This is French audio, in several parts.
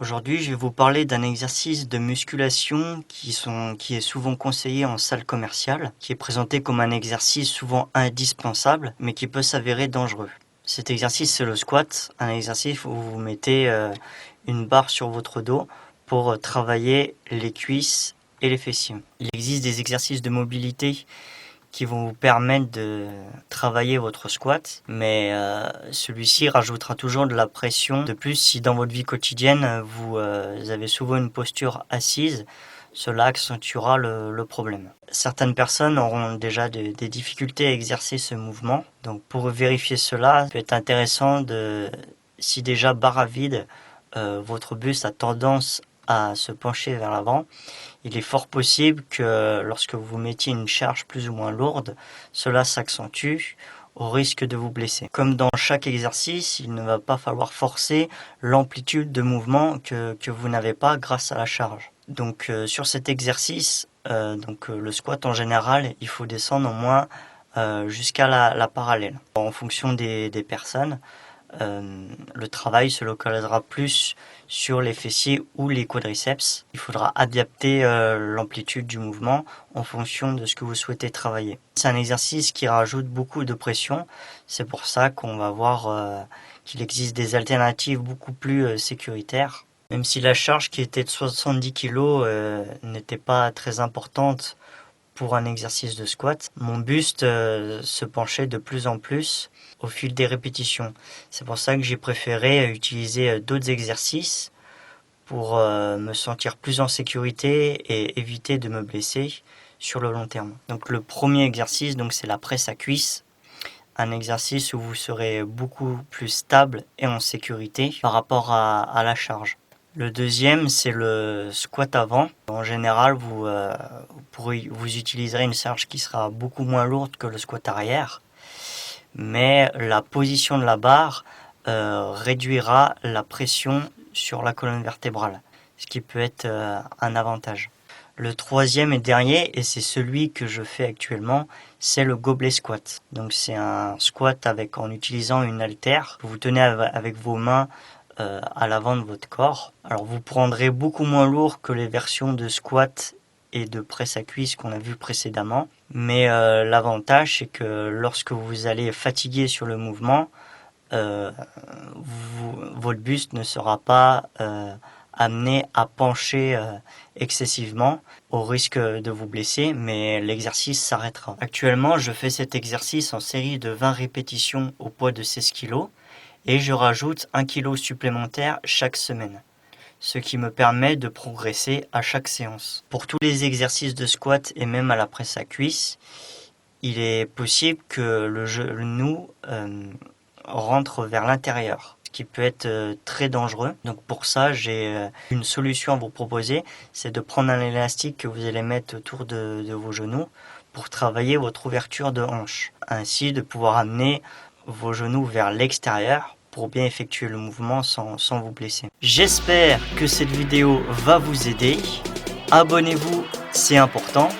Aujourd'hui, je vais vous parler d'un exercice de musculation qui est souvent conseillé en salle commerciale, qui est présenté comme un exercice souvent indispensable, mais qui peut s'avérer dangereux. Cet exercice, c'est le squat, un exercice où vous mettez une barre sur votre dos pour travailler les cuisses et les fessiers. Il existe des exercices de mobilité qui vont vous permettre de travailler votre squat, mais celui-ci rajoutera toujours de la pression. De plus, si dans votre vie quotidienne, vous avez souvent une posture assise, cela accentuera le problème. Certaines personnes auront déjà des difficultés à exercer ce mouvement, donc pour vérifier cela, il peut être intéressant si déjà barre à vide, votre buste a tendance à se pencher vers l'avant, il est fort possible que lorsque vous mettiez une charge plus ou moins lourde, cela s'accentue au risque de vous blesser. Comme dans chaque exercice, il ne va pas falloir forcer l'amplitude de mouvement que vous n'avez pas grâce à la charge. Donc sur cet exercice, le squat en général, il faut descendre au moins jusqu'à la parallèle. En fonction des personnes, le travail se localisera plus sur les fessiers ou les quadriceps. Il faudra adapter l'amplitude du mouvement en fonction de ce que vous souhaitez travailler. C'est un exercice qui rajoute beaucoup de pression. C'est pour ça qu'on va voir qu'il existe des alternatives beaucoup plus sécuritaires. Même si la charge qui était de 70 kg n'était pas très importante pour un exercice de squat, mon buste se penchait de plus en plus au fil des répétitions. C'est pour ça que j'ai préféré utiliser d'autres exercices pour me sentir plus en sécurité et éviter de me blesser sur le long terme. Donc le premier exercice, c'est la presse à cuisse, un exercice où vous serez beaucoup plus stable et en sécurité par rapport à la charge. Le deuxième, c'est le squat avant. En général, vous utiliserez une charge qui sera beaucoup moins lourde que le squat arrière, mais la position de la barre réduira la pression sur la colonne vertébrale, ce qui peut être un avantage. Le troisième et dernier, et c'est celui que je fais actuellement, c'est le gobelet squat. Donc c'est un squat en utilisant une haltère que vous tenez avec vos mains à l'avant de votre corps. Alors vous prendrez beaucoup moins lourd que les versions de squat et de presse à cuisse qu'on a vu précédemment, mais l'avantage c'est que lorsque vous allez fatiguer sur le mouvement, votre buste ne sera pas amené à pencher excessivement au risque de vous blesser, mais l'exercice s'arrêtera. Actuellement, je fais cet exercice en série de 20 répétitions au poids de 16 kg et je rajoute 1 kg supplémentaire chaque semaine, ce qui me permet de progresser à chaque séance. Pour tous les exercices de squat et même à la presse à cuisse, il est possible que le genou rentre vers l'intérieur, ce qui peut être très dangereux. Donc pour ça, j'ai une solution à vous proposer, c'est de prendre un élastique que vous allez mettre autour de vos genoux pour travailler votre ouverture de hanche. Ainsi, de pouvoir amener vos genoux vers l'extérieur pour bien effectuer le mouvement sans vous blesser. J'espère que cette vidéo va vous aider. Abonnez-vous, c'est important.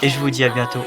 Et je vous dis à bientôt.